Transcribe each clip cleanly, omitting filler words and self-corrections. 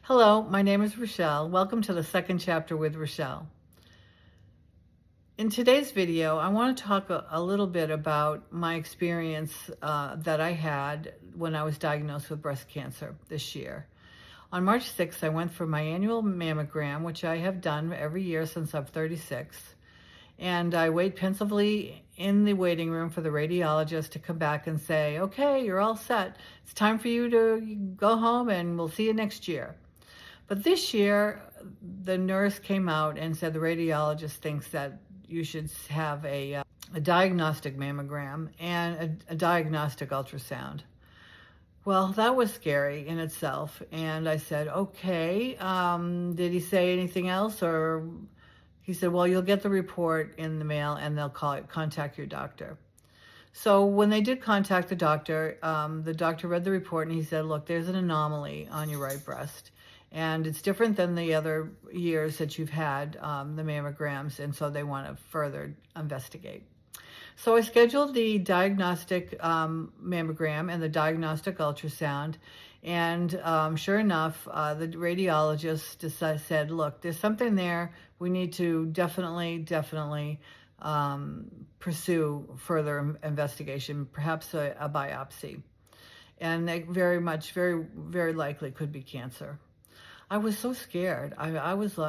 Hello, my name is Rochelle. Welcome to the second chapter with Rochelle. In today's video, I want to talk a little bit about my experience that I had when I was diagnosed with breast cancer this year. On March 6th, I went for my annual mammogram, which I have done every year since I'm 36. And I wait pensively in the waiting room for the radiologist to come back and say, okay, you're all set. It's time for you to go home and we'll see you next year. But this year, the nurse came out and said the radiologist thinks that you should have a diagnostic mammogram and a diagnostic ultrasound. Well, that was scary in itself. And I said, okay, did he say anything else? Or he said, well, you'll get the report in the mail and they'll contact your doctor. So when they did contact the doctor read the report and he said, look, there's an anomaly on your right breast. And it's different than the other years that you've had the mammograms, and so they want to further investigate. So I scheduled the diagnostic mammogram and the diagnostic ultrasound, and sure enough, the radiologist said, look, there's something there. We need to definitely pursue further investigation, perhaps a biopsy. And it very likely could be cancer. I was so scared. I was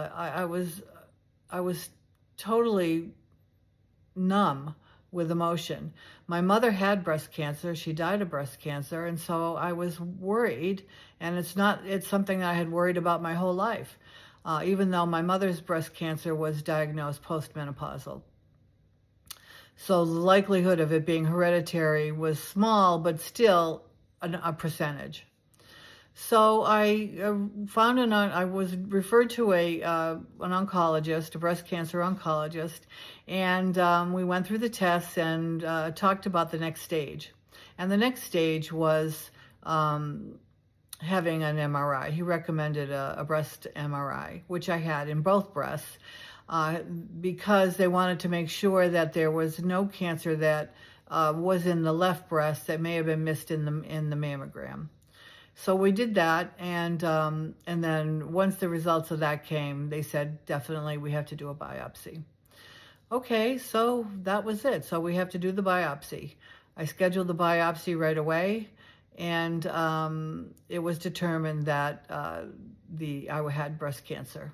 totally numb with emotion. My mother had breast cancer. She died of breast cancer, and so I was worried. And it's something that I had worried about my whole life, even though my mother's breast cancer was diagnosed postmenopausal. So the likelihood of it being hereditary was small, but still a percentage. So I I was referred to an oncologist, a breast cancer oncologist, and we went through the tests and talked about the next stage. And the next stage was having an MRI. He recommended a breast MRI, which I had in both breasts, because they wanted to make sure that there was no cancer that was in the left breast that may have been missed in the mammogram. So we did that, and then once the results of that came, they said, definitely we have to do a biopsy. Okay, so that was it. So we have to do the biopsy. I scheduled the biopsy right away, and it was determined that I had breast cancer.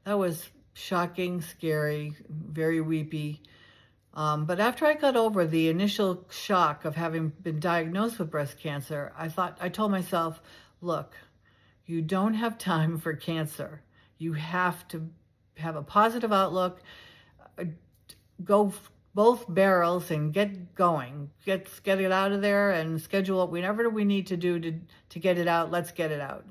That was shocking, scary, very weepy. But after I got over the initial shock of having been diagnosed with breast cancer, I told myself, look, you don't have time for cancer. You have to have a positive outlook, go both barrels and get going, get it out of there and schedule whatever we need to do to get it out. Let's get it out.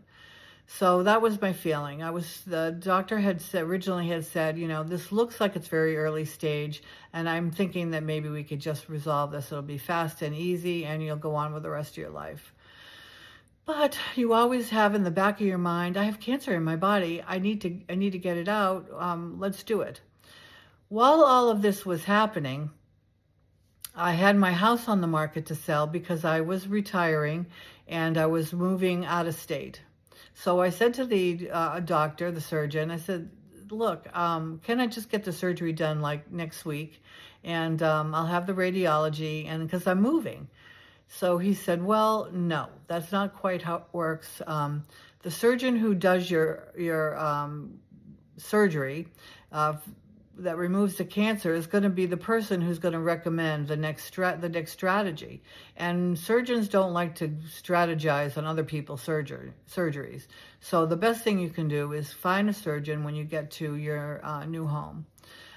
So that was my feeling. The doctor originally had said, this looks like it's very early stage, and I'm thinking that maybe we could just resolve this. It'll be fast and easy, and you'll go on with the rest of your life. But you always have in the back of your mind, I have cancer in my body. I need to get it out. Let's do it. While all of this was happening, I had my house on the market to sell because I was retiring and I was moving out of state. So I said to the doctor, the surgeon, I said, look, can I just get the surgery done like next week? And I'll have the radiology, and because I'm moving. So he said, well, no, that's not quite how it works. The surgeon who does your surgery that removes the cancer is going to be the person who's going to recommend the next strategy. And surgeons don't like to strategize on other people's surgeries. So the best thing you can do is find a surgeon when you get to your new home.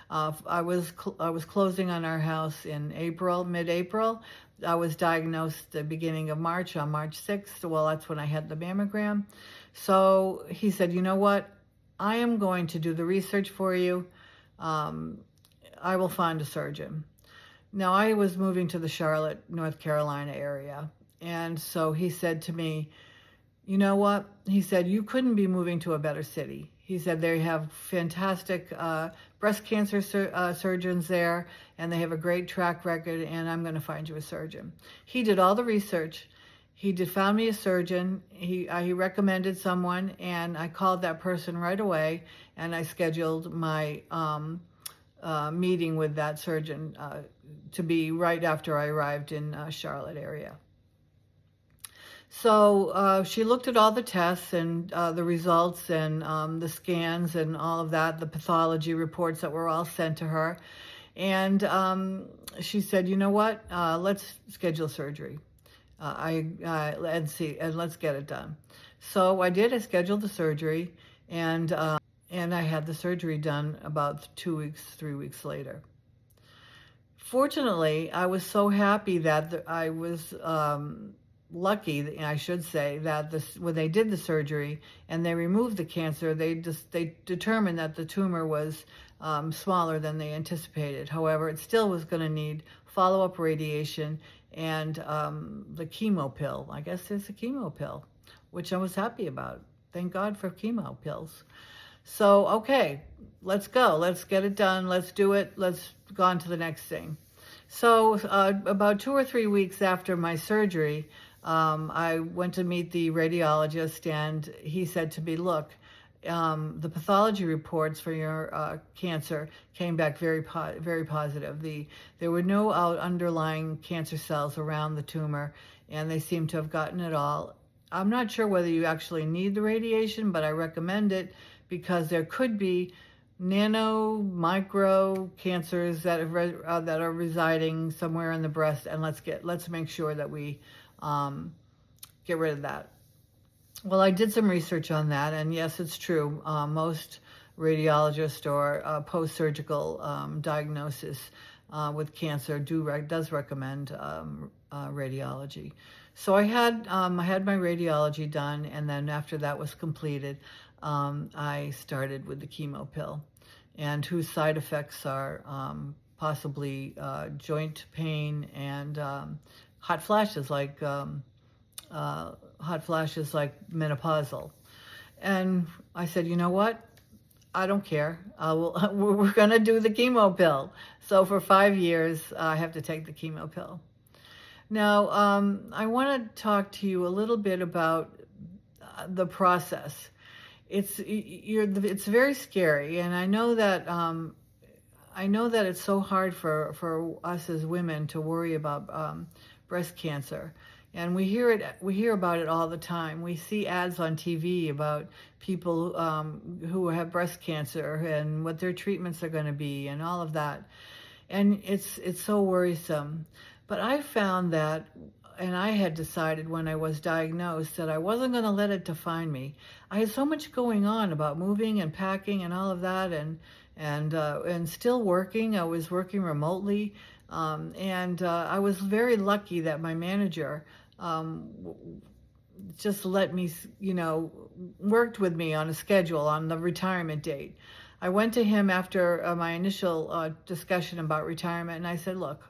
I was closing on our house in mid-April. I was diagnosed the beginning of March, on March 6th. Well, that's when I had the mammogram. So he said, you know what? I am going to do the research for you. I will find a surgeon. Now, I was moving to the Charlotte, North Carolina area. And so he said to me, you know what? He said, you couldn't be moving to a better city. He said they have fantastic breast cancer surgeons there, and they have a great track record, and I'm going to find you a surgeon. He did all the research. found me a surgeon. He recommended someone, and I called that person right away, and I scheduled my meeting with that surgeon to be right after I arrived in Charlotte area. So she looked at all the tests and the results and the scans and all of that, the pathology reports that were all sent to her. And she said, you know what, let's schedule surgery. And let's get it done. So I did. I scheduled the surgery, and I had the surgery done about 3 weeks later. Fortunately, I was so happy that I was lucky, I should say, that when they did the surgery and they removed the cancer, they determined that the tumor was smaller than they anticipated. However, it still was going to need follow-up radiation and the chemo pill. I guess it's a chemo pill, which I was happy about. Thank God for chemo pills. So, okay, let's go. Let's get it done. Let's do it. Let's go on to the next thing. So about 2 or 3 weeks after my surgery, I went to meet the radiologist, and he said to me, look, the pathology reports for your cancer came back very positive. There were no underlying cancer cells around the tumor, and they seem to have gotten it all. I'm not sure whether you actually need the radiation, but I recommend it because there could be nano, micro cancers that are residing somewhere in the breast, and let's make sure that we get rid of that. Well, I did some research on that, and yes, it's true. Most radiologists or post-surgical diagnosis with cancer does recommend radiology. So I had my radiology done, and then after that was completed, I started with the chemo pill, and whose side effects are possibly joint pain and hot flashes like menopausal. And I said, you know what? I don't care. We're going to do the chemo pill. So for 5 years, I have to take the chemo pill. Now, I want to talk to you a little bit about the process. It's very scary, and I know that it's so hard for us as women to worry about breast cancer. And we hear about it all the time. We see ads on TV about people who have breast cancer and what their treatments are going to be and all of that. And it's so worrisome. But I found that, and I had decided when I was diagnosed that I wasn't going to let it define me. I had so much going on about moving and packing and all of that, and still working. I was working remotely. And I was very lucky that my manager just let me, worked with me on a schedule on the retirement date. I went to him after my initial discussion about retirement, and I said, look,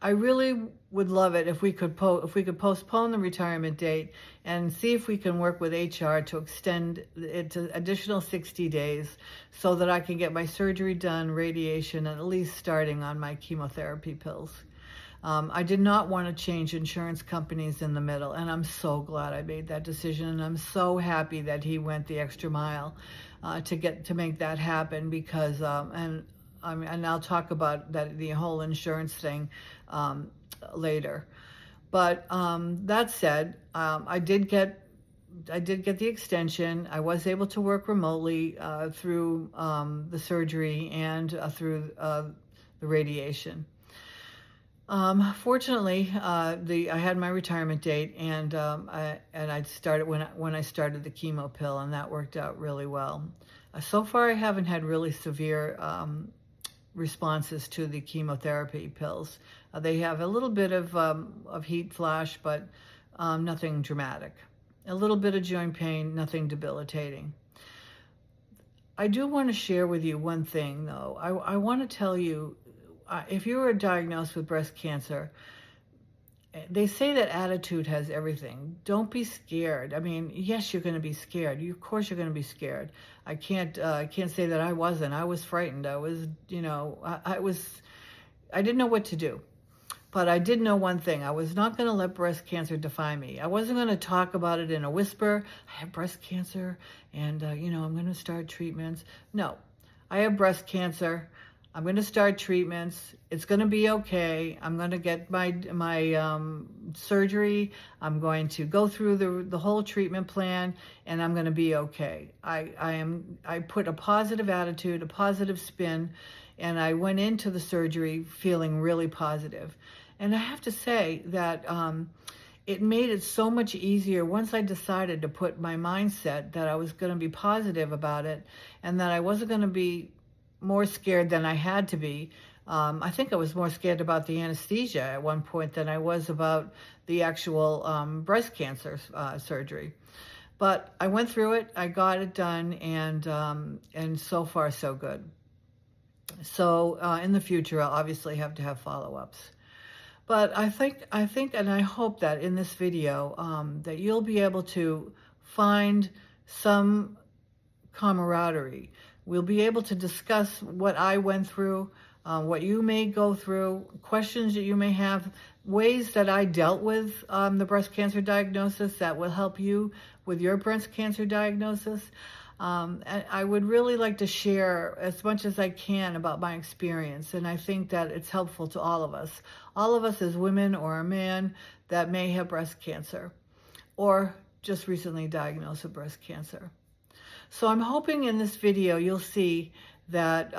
I really would love it if we could postpone the retirement date and see if we can work with HR to extend it to additional 60 days so that I can get my surgery done, radiation, and at least starting on my chemotherapy pills. I did not want to change insurance companies in the middle, and I'm so glad I made that decision, and I'm so happy that he went the extra mile to make that happen because and I'll talk about the whole insurance thing later. But that said, I did get the extension. I was able to work remotely through the surgery and through the radiation. Fortunately, I had my retirement date, and I started when I started the chemo pill, and that worked out really well. So far, I haven't had really severe responses to the chemotherapy pills. They have a little bit of heat flash, but nothing dramatic. A little bit of joint pain, nothing debilitating. I do want to share with you one thing, though. I want to tell you, if you are diagnosed with breast cancer, they say that attitude has everything. Don't be scared. I mean, yes, you're going to be scared. Of course you're going to be scared. I can't say that I wasn't. I was frightened. I was, I didn't know what to do. But I did know one thing. I was not going to let breast cancer define me. I wasn't going to talk about it in a whisper. I have breast cancer and, I'm going to start treatments. No, I have breast cancer. I'm going to start treatments. It's going to be okay. I'm going to get my surgery. I'm going to go through the whole treatment plan, and I'm going to be okay. I put a positive attitude, a positive spin, and I went into the surgery feeling really positive. And I have to say that it made it so much easier once I decided to put my mindset that I was going to be positive about it, and that I wasn't going to be more scared than I had to be. I think I was more scared about the anesthesia at one point than I was about the actual breast cancer surgery. But I went through it, I got it done, and so far so good. So in the future, I'll obviously have to have follow-ups. But I think, and I hope that in this video, that you'll be able to find some camaraderie. We'll be able to discuss what I went through, what you may go through, questions that you may have, ways that I dealt with the breast cancer diagnosis that will help you with your breast cancer diagnosis. And I would really like to share as much as I can about my experience, and I think that it's helpful to all of us as women or a man that may have breast cancer or just recently diagnosed with breast cancer. So I'm hoping in this video you'll see that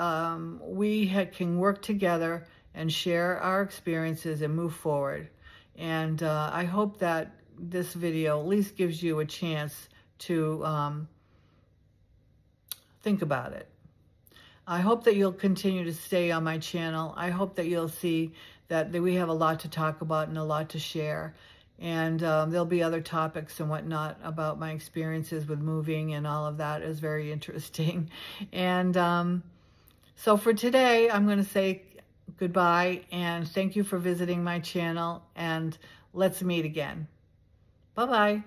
we can work together and share our experiences and move forward. And I hope that this video at least gives you a chance to think about it. I hope that you'll continue to stay on my channel. I hope that you'll see that we have a lot to talk about and a lot to share. And there'll be other topics and whatnot about my experiences with moving, and all of that is very interesting. And so for today, I'm going to say goodbye and thank you for visiting my channel, and let's meet again. Bye-bye.